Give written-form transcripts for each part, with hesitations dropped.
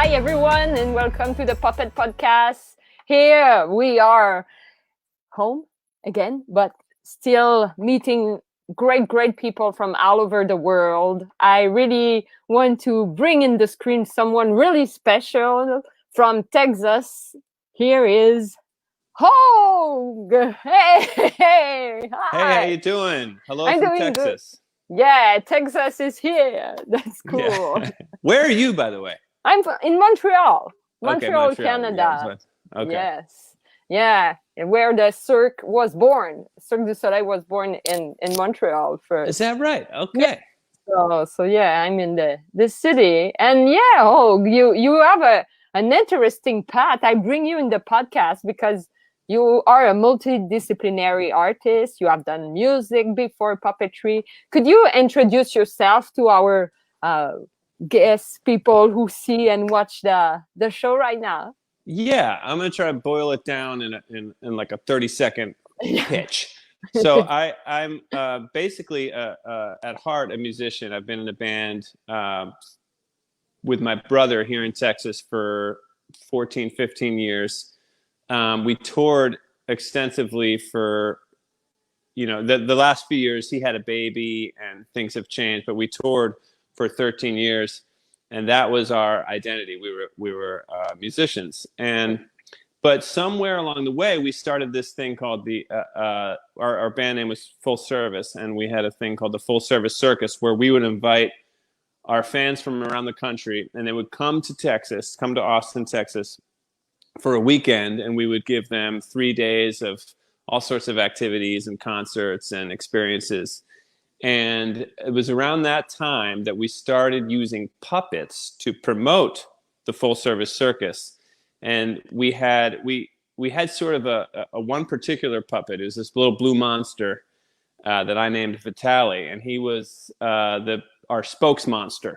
hi everyone, and welcome to the Puppet Podcast. Here we are home again, but still meeting great people from all over the world. I really want to bring in the screen someone really special from Texas. Here is Hoag. Hey, hi. Hey, how you doing? Hello I'm from doing Texas. good. Yeah, Texas is here. That's cool. Yeah. Where are you, by the way? I'm in Montreal, Okay, Montreal, Montreal. Canada. Yeah, okay. Yes, yeah, where the Cirque was born. Cirque du Soleil was born in Montreal first. Is that right? Yeah. Okay. So yeah, I'm in the city, and yeah, you have an interesting path. I bring you in the podcast because you are a multidisciplinary artist. You have done music before, puppetry. Could you introduce yourself to our guests, people who see and watch the show right now? Yeah, I'm gonna try to boil it down in like a 30-second pitch. So I'm basically at heart a musician. I've been in a band with my brother here in Texas for 14, 15 years. We toured extensively for, the last few years. He had a baby and things have changed, but we toured for 13 years, and that was our identity. We were musicians, but somewhere along the way, we started this thing called our band name was Full Service, and we had a thing called the Full Service Circus, where we would invite our fans from around the country, and they would come to Austin, Texas, for a weekend, and we would give them 3 days of all sorts of activities and concerts and experiences. And it was around that time that we started using puppets to promote the Full Service Circus. And we had sort of a one particular puppet. It was this little blue monster that I named Vitaly, and he was our spokesmonster.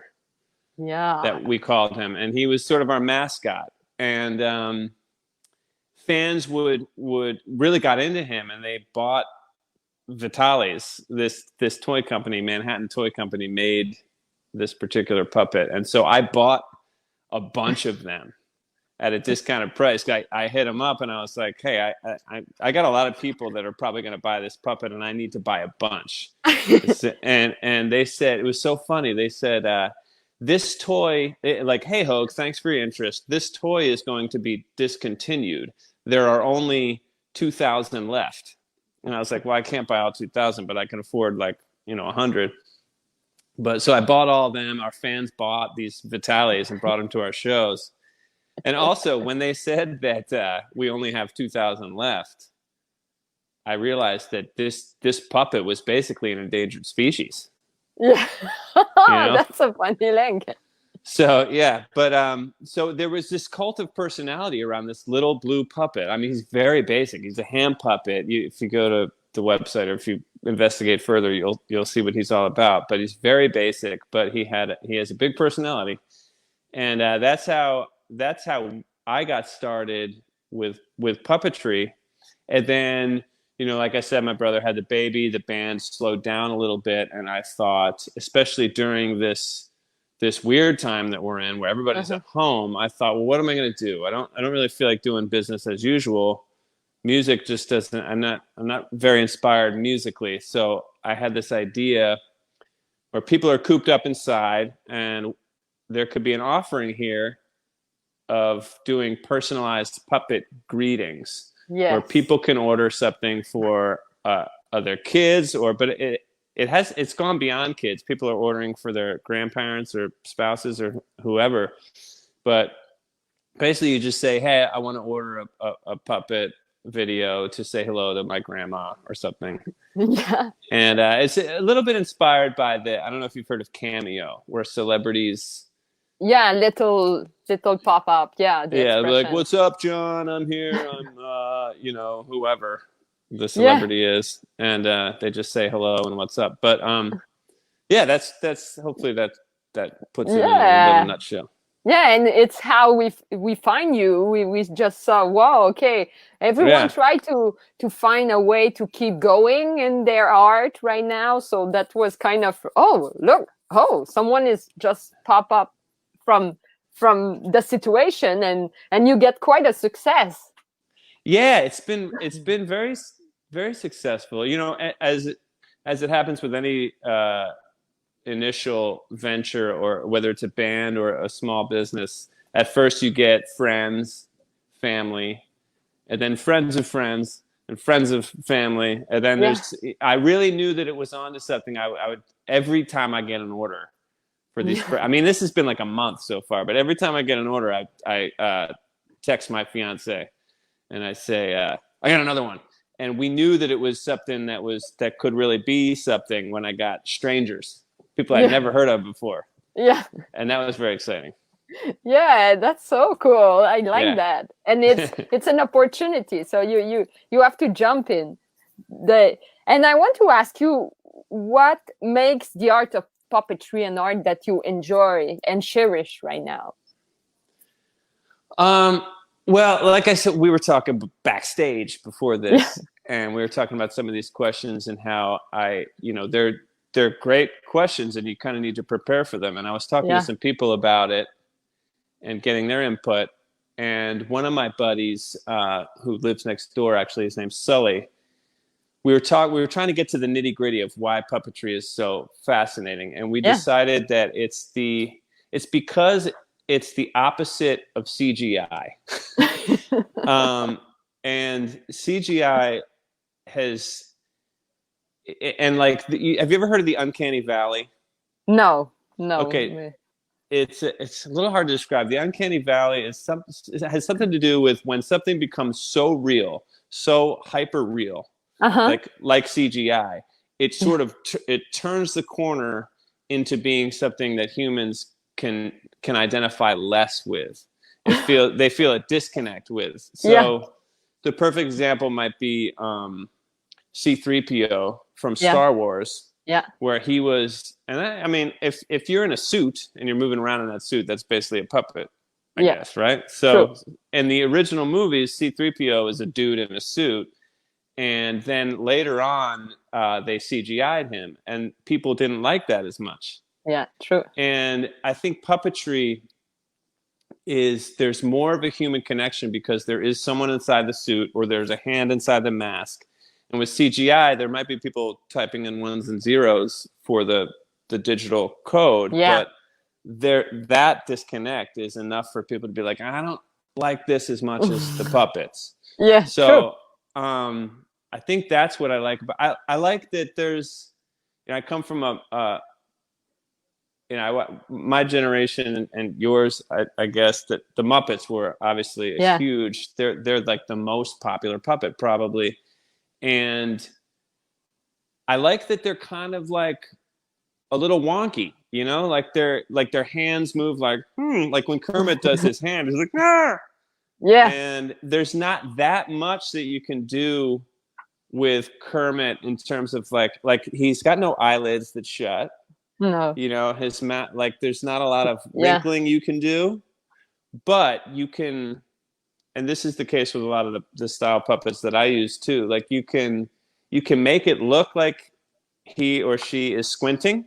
Yeah, that we called him, and he was sort of our mascot. And fans would really got into him, and they bought Vitaly's. This toy company, Manhattan Toy Company, made this particular puppet, and so I bought a bunch of them at a discounted price. I hit him up and I was like, hey, I got a lot of people that are probably going to buy this puppet, and I need to buy a bunch. and they said, it was so funny. They said, this toy, like, hey, Hoag, thanks for your interest. This toy is going to be discontinued. There are only 2,000 left. And I was like, well, I can't buy all 2,000, but I can afford 100. But so I bought all of them. Our fans bought these Vitaly's and brought them to our shows. And also, when they said that we only have 2,000 left, I realized that this puppet was basically an endangered species. Yeah, that's a funny link. So yeah, but so there was this cult of personality around this little blue puppet. I mean, he's very basic. He's a hand puppet. If you go to the website, or if you investigate further, you'll see what he's all about. But he's very basic. But he has a big personality, and that's how I got started with puppetry. And then, like I said, my brother had the baby. The band slowed down a little bit, and I thought, especially during this weird time that we're in, where everybody's at home, I thought, well, what am I going to do? I don't really feel like doing business as usual. Music just doesn't. I'm not very inspired musically. So I had this idea where people are cooped up inside, and there could be an offering here of doing personalized puppet greetings, where people can order something for their kids, but it's gone beyond kids. People are ordering for their grandparents or spouses or whoever. But basically, you just say, hey, I want to order a puppet video to say hello to my grandma or something. Yeah. And it's a little bit inspired by I don't know if you've heard of Cameo, where celebrities... Yeah, little pop-up. Yeah. Yeah, like, what's up, John? I'm here. I'm, whoever the celebrity is. And they just say hello and what's up. But yeah, that's hopefully that puts it in a little bit of a nutshell. Yeah, and it's how we find you. We just saw, wow, okay. Everyone try to find a way to keep going in their art right now. So that was kind of, oh, look, someone is just pop up from from the situation, and you get quite a success. Yeah, it's been very very successful. You know, as it happens with any initial venture, or whether it's a band or a small business, at first you get friends, family, and then friends of friends and friends of family, and then I really knew that it was onto something. I would, every time I get an order for these, I mean, this has been like a month so far, but every time I get an order, I text my fiance and I say, I got another one. And we knew that it was something that could really be something when I got strangers, people I'd never heard of before. Yeah. And that was very exciting. Yeah, that's so cool. I like that. And it's an opportunity. So you have to jump in. And I want to ask you, what makes the art of puppetry an art that you enjoy and cherish right now? Well, like I said, we were talking backstage before this, and we were talking about some of these questions and how they're great questions, and you kind of need to prepare for them. And I was talking to some people about it and getting their input. And one of my buddies, who lives next door, actually, his name's Sully. We were trying to get to the nitty gritty of why puppetry is so fascinating, and we decided that it's because it's the opposite of CGI. And CGI has, and like, have you ever heard of the uncanny valley? No. Okay. It's a little hard to describe. The uncanny valley has something to do with when something becomes so real, so hyper real, like CGI. It sort of it turns the corner into being something that humans can identify less with. They feel a disconnect with. So the perfect example might be C-3PO from Star Wars. Yeah. Where he was, and I mean, if you're in a suit and you're moving around in that suit, that's basically a puppet, I guess, right? So in the original movies, C-3PO is a dude in a suit, and then later on, they CGI'd him, and people didn't like that as much. Yeah, true. And I think puppetry there's more of a human connection because there is someone inside the suit, or there's a hand inside the mask. And with CGI, there might be people typing in ones and zeros for the digital code, but that disconnect is enough for people to be like, I don't like this as much as the puppets. Yeah. So I think that's what I like. But I like that there's, I come from my generation and yours, I guess, that the Muppets were obviously huge. They're like the most popular puppet probably. And I like that they're kind of like a little wonky, like their hands move like when Kermit does his hand, he's like, ah! Yeah. And there's not that much that you can do with Kermit in terms of like he's got no eyelids that shut. No. His like there's not a lot of wrinkling you can do, but you can. And this is the case with a lot of the style puppets that I use too. Like you can make it look like he or she is squinting,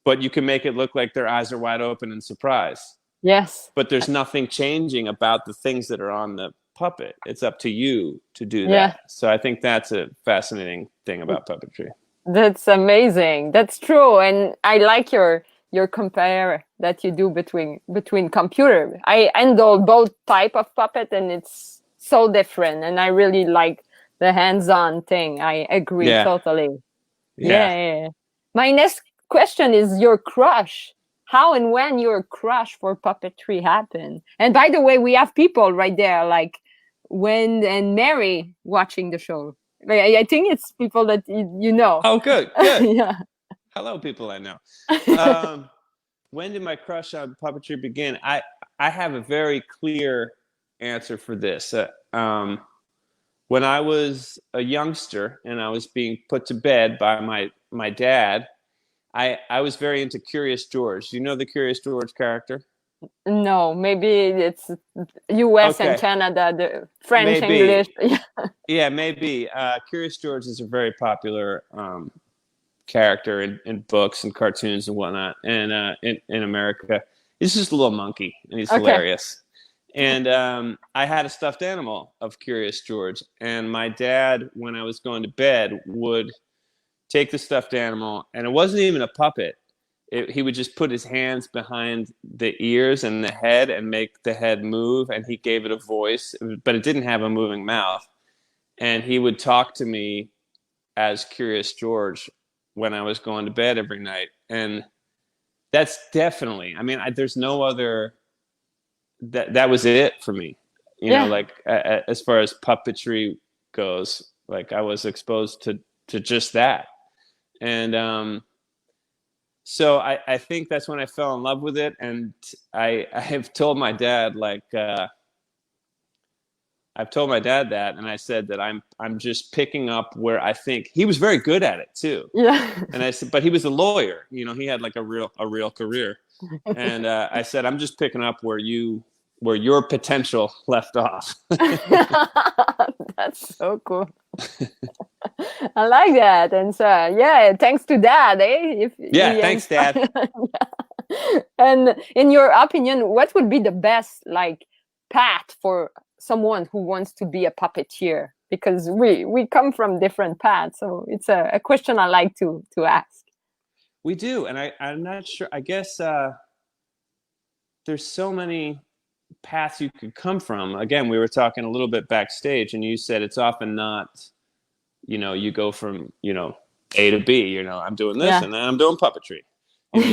but you can make it look like their eyes are wide open in surprise. Yes. But there's nothing changing about the things that are on the puppet. It's up to you to do that. So I think that's a fascinating thing about puppetry. That's amazing. That's true. And I like your compare that you do between computer. I handle both type of puppet, and it's so different. And I really like the hands-on thing. I agree totally. Yeah. My next question is your crush. How and when your crush for puppetry happened? And by the way, we have people right there like Wen and Mary watching the show. I think it's people that you know. Oh, good. Yeah. Hello, people I know. When did my crush on puppetry begin? I have a very clear answer for this. When I was a youngster and I was being put to bed by my dad, I was very into Curious George. Do you know the Curious George character? No, maybe it's U.S. and Canada, the French, English. Yeah, maybe. Curious George is a very popular character in books and cartoons and whatnot, and in America. He's just a little monkey, and he's hilarious. And I had a stuffed animal of Curious George, and my dad, when I was going to bed, would take the stuffed animal, and it wasn't even a puppet. He would just put his hands behind the ears and the head and make the head move, and he gave it a voice, but it didn't have a moving mouth. And he would talk to me as Curious George when I was going to bed every night. And that's definitely, I mean, there's no other, that was it for me. You know, like as far as puppetry goes, like I was exposed to just that. And so I think that's when I fell in love with it. And I have told my dad, like, I've told my dad that, and I said that I'm just picking up where I think he was very good at it too. Yeah. And I said, but he was a lawyer, you know, he had like a real career. And I said, I'm just picking up where your potential left off. That's so cool. I like that. And so, yeah, thanks to Dad, eh? Thanks, Dad. And in your opinion, what would be the best like path for someone who wants to be a puppeteer? Because we come from different paths, so it's a question I like to ask. We do, and I'm not sure. I guess there's so many paths you could come from. Again, we were talking a little bit backstage, and you said it's often not, you know, you go from, you know, A to B, you know, I'm doing this and then I'm doing puppetry. You know,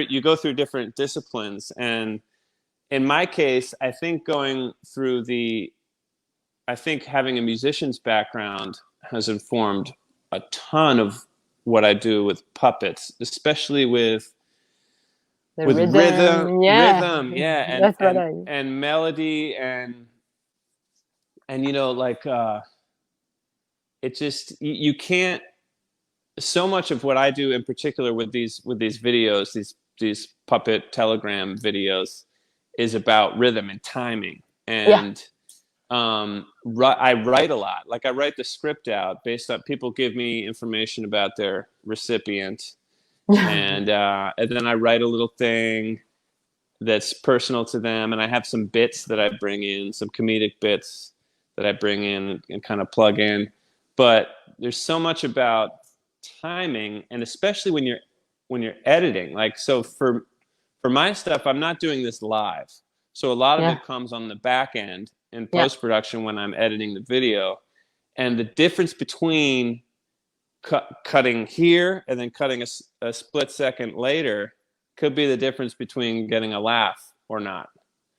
you go through different disciplines. And in my case, I think having a musician's background has informed a ton of what I do with puppets, especially with rhythm, and melody, and you know, like it just, you can't, so much of what I do in particular with these videos, these puppet telegram videos, is about rhythm and timing. And I write a lot. Like I write the script out based on, people give me information about their recipient, and then I write a little thing that's personal to them, and I have some bits that I bring in, some comedic bits that I bring in and kind of plug in. But there's so much about timing, and especially when you're editing. Like, so for my stuff, I'm not doing this live, so a lot of it comes on the back end in post-production when I'm editing the video. And the difference between cutting here and then cutting a split second later could be the difference between getting a laugh or not.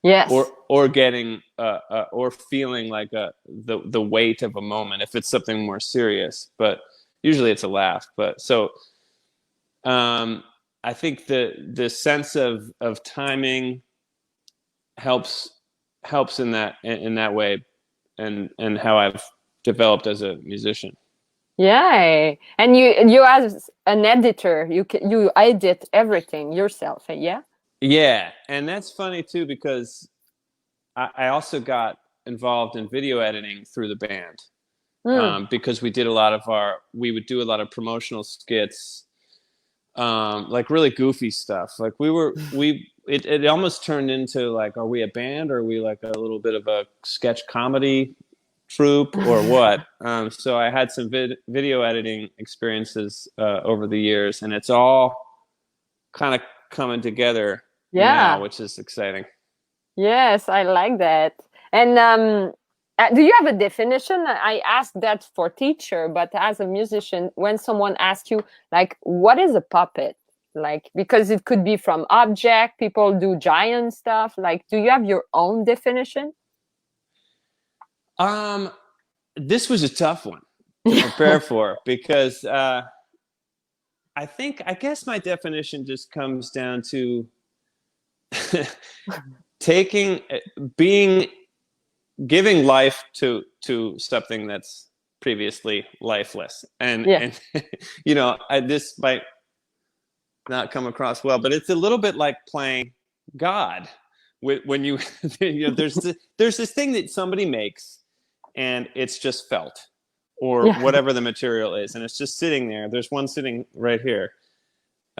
Yes. Or getting or feeling like the weight of a moment if it's something more serious. But usually it's a laugh. But so I think the sense of timing helps in that way, and how I've developed as a musician. Yeah, and you as an editor, you edit everything yourself, yeah? Yeah, and that's funny too, because I also got involved in video editing through the band, because we would do a lot of promotional skits, like really goofy stuff. Like it almost turned into like, are we a band, or are we like a little bit of a sketch comedy troupe, or what? So I had some video editing experiences over the years, and it's all kind of coming together now, which is exciting. Yes, I like that. And do you have a definition? I asked that for teacher, but as a musician, when someone asks you, like, what is a puppet? Like, because it could be from object, people do giant stuff. Like, do you have your own definition? This was a tough one to prepare for, because I guess my definition just comes down to giving life to something that's previously lifeless. And you know, this might not come across well, but it's a little bit like playing God. When you know, there's this thing that somebody makes, and it's just felt, or whatever the material is, and it's just sitting there. There's one sitting right here,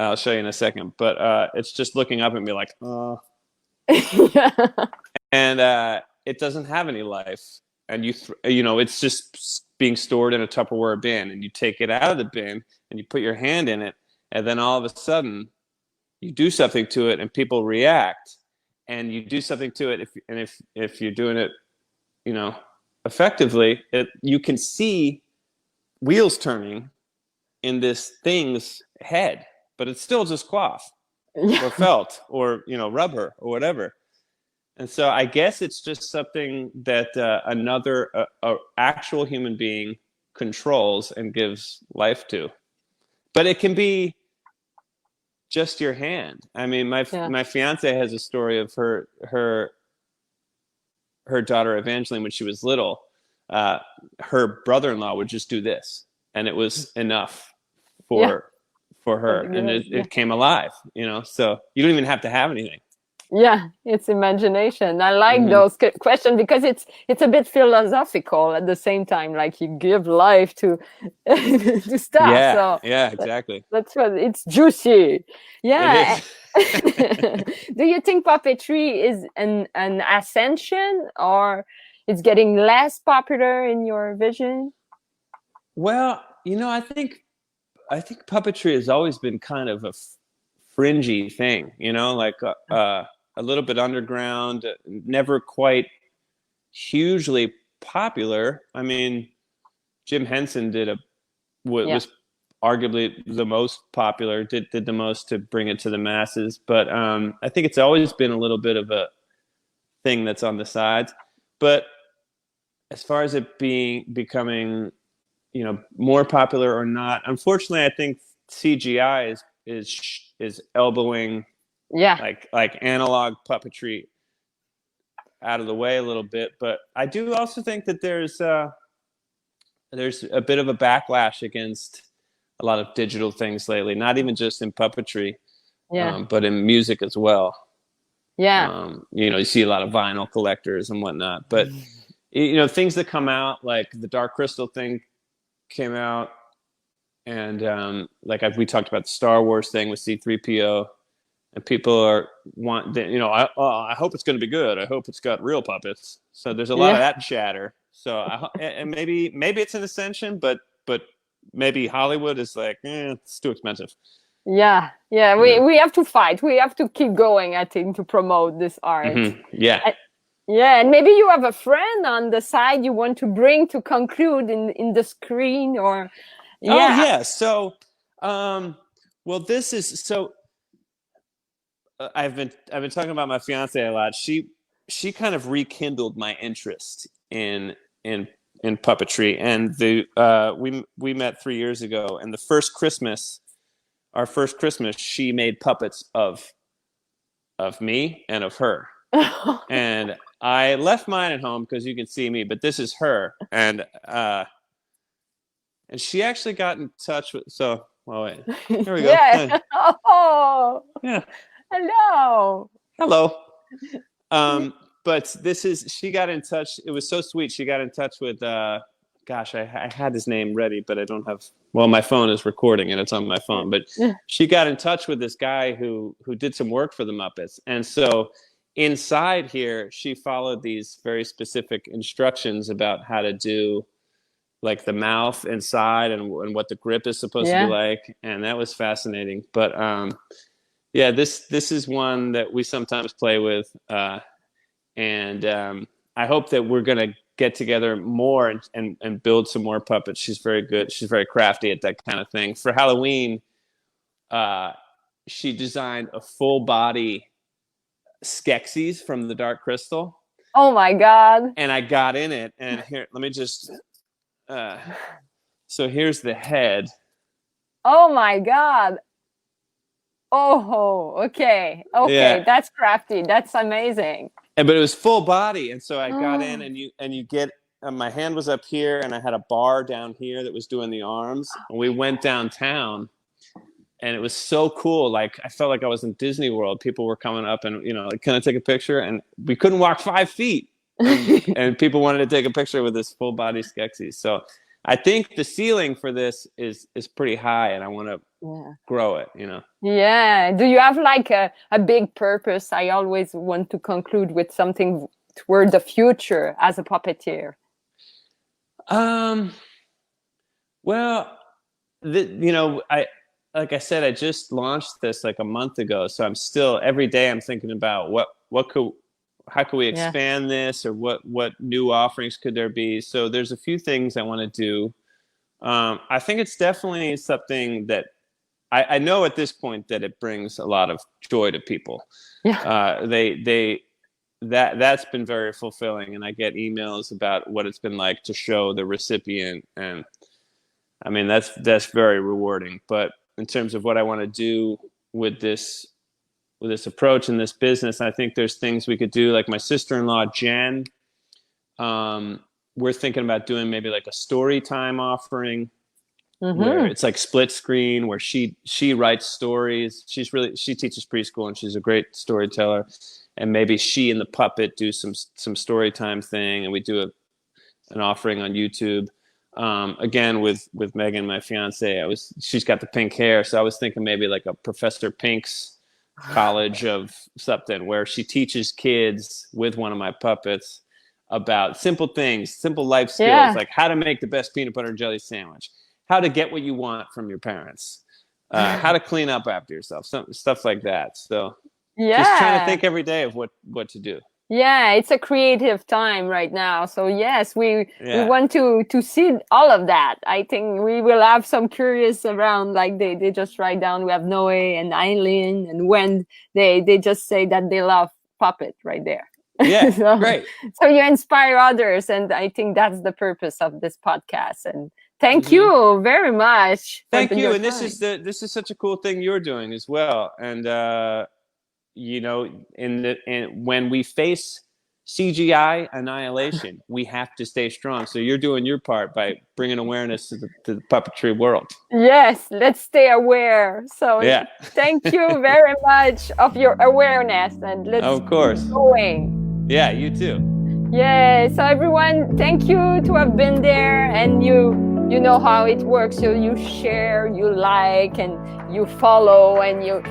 I'll show you in a second. But it's just looking up at me like, Yeah. and it doesn't have any life. And it's just being stored in a Tupperware bin, and you take it out of the bin and you put your hand in it, and then all of a sudden you do something to it, and people react, and you do something to it. If you're doing it, effectively, you can see wheels turning in this thing's head, but it's still just cloth or felt or rubber or whatever. And so I guess it's just something that another actual human being controls and gives life to. But it can be just your hand. I mean, my fiance has a story of her daughter Evangeline when she was little. Her brother-in-law would just do this, and it was enough for her, and it came alive. So you don't even have to have anything. Yeah, it's imagination. I like those questions because it's a bit philosophical at the same time. Like you give life to to stuff. Yeah, so yeah, exactly. That's what it's juicy. Yeah. It is. Do you think puppetry is an ascension, or it's getting less popular in your vision? Well, I think puppetry has always been kind of a fringy thing, like a little bit underground, never quite hugely popular. I mean, Jim Henson was arguably the most popular, did the most to bring it to the masses. But I think it's always been a little bit of a thing that's on the sides. But as far as it becoming, more popular or not, unfortunately, I think CGI is elbowing like analog puppetry out of the way a little bit. But I do also think that there's a bit of a backlash against a lot of digital things lately, not even just in puppetry, but in music as well. You see a lot of vinyl collectors and whatnot, but things that come out, like the Dark Crystal thing came out, and we talked about the Star Wars thing with C-3PO, and people I hope it's going to be good. I hope it's got real puppets. So there's a lot of that chatter. So and maybe it's an ascension, but maybe Hollywood is like, it's too expensive. Yeah. We have to fight. We have to keep going, I think, to promote this art. Mm-hmm. Yeah. And maybe you have a friend on the side you want to bring to conclude in the screen, or So, this is so. I've been talking about my fiance a lot. She kind of rekindled my interest in puppetry, and we met 3 years ago, and our first Christmas, she made puppets of me and of her. And I left mine at home because you can see me, but this is her, and she actually got in touch with. So, wait, here we go. Yeah. Oh. Yeah. Hello. But she got in touch. It was so sweet. She got in touch with, I had his name ready, but I don't have, my phone is recording and it's on my phone, but she got in touch with this guy who did some work for the Muppets. And so inside here, she followed these very specific instructions about how to do like the mouth inside and what the grip is supposed to be like. And that was fascinating. But, this is one that we sometimes play with, and I hope that we're going to get together more and build some more puppets. She's very good. She's very crafty at that kind of thing. For Halloween, she designed a full body Skeksis from the Dark Crystal. Oh my God! And I got in it, and here, let me just. So here's the head. Oh my God! Oh, okay. That's crafty. That's amazing. But it was full body, and so I got in, and you get my hand was up here, and I had a bar down here that was doing the arms, and we went downtown, and it was so cool. Like I felt like I was in Disney World. People were coming up, and can I take a picture? And we couldn't walk 5 feet, and people wanted to take a picture with this full body Skeksis. So I think the ceiling for this is pretty high, and I want to grow it, you know. Yeah. Do you have like a big purpose? I always want to conclude with something toward the future as a puppeteer. Well, you know, like I said, I just launched this like a month ago, so I'm still every day I'm thinking about how could we expand this, or what new offerings could there be. So there's a few things I want to do. I think it's definitely something that I know at this point that it brings a lot of joy to people. Yeah. That's been very fulfilling, and I get emails about what it's been like to show the recipient, and I mean that's very rewarding. But in terms of what I want to do with this approach and this business, I think there's things we could do. Like my sister-in-law Jen, we're thinking about doing maybe like a story time offering, where it's like split screen, where she writes stories. She teaches preschool, and she's a great storyteller. And maybe she and the puppet do some story time thing, and we do an offering on YouTube. Again, with Megan, my fiance, she's got the pink hair, so I was thinking maybe like a Professor Pink's college of something, where she teaches kids with one of my puppets about simple things, simple life skills, like how to make the best peanut butter and jelly sandwich, how to get what you want from your parents, how to clean up after yourself, stuff like that. So just trying to think every day of what to do. Yeah, it's a creative time right now. So yes, we want to see all of that. I think we will have some curious around, like they just write down. We have Noe and Eileen, and when they just say that they love puppet right there. Yeah, great. So you inspire others, and I think that's the purpose of this podcast. And thank you very much. Thank you. And this is such a cool thing you're doing as well. And you know, when we face CGI annihilation, we have to stay strong. So you're doing your part by bringing awareness to the puppetry world. Yes, let's stay aware. So thank you very much of your awareness, and let's of course keep going. Yeah, you too. Yeah. So everyone, thank you to have been there, and you know how it works. So you share, you like, and you follow, and you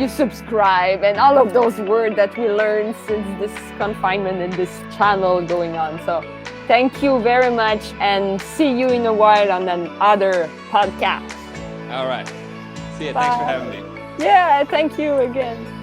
subscribe, and all of those words that we learned since this confinement and this channel going on. So thank you very much, and see you in a while on another podcast. All right. See you. Bye. Thanks for having me. Yeah, thank you again.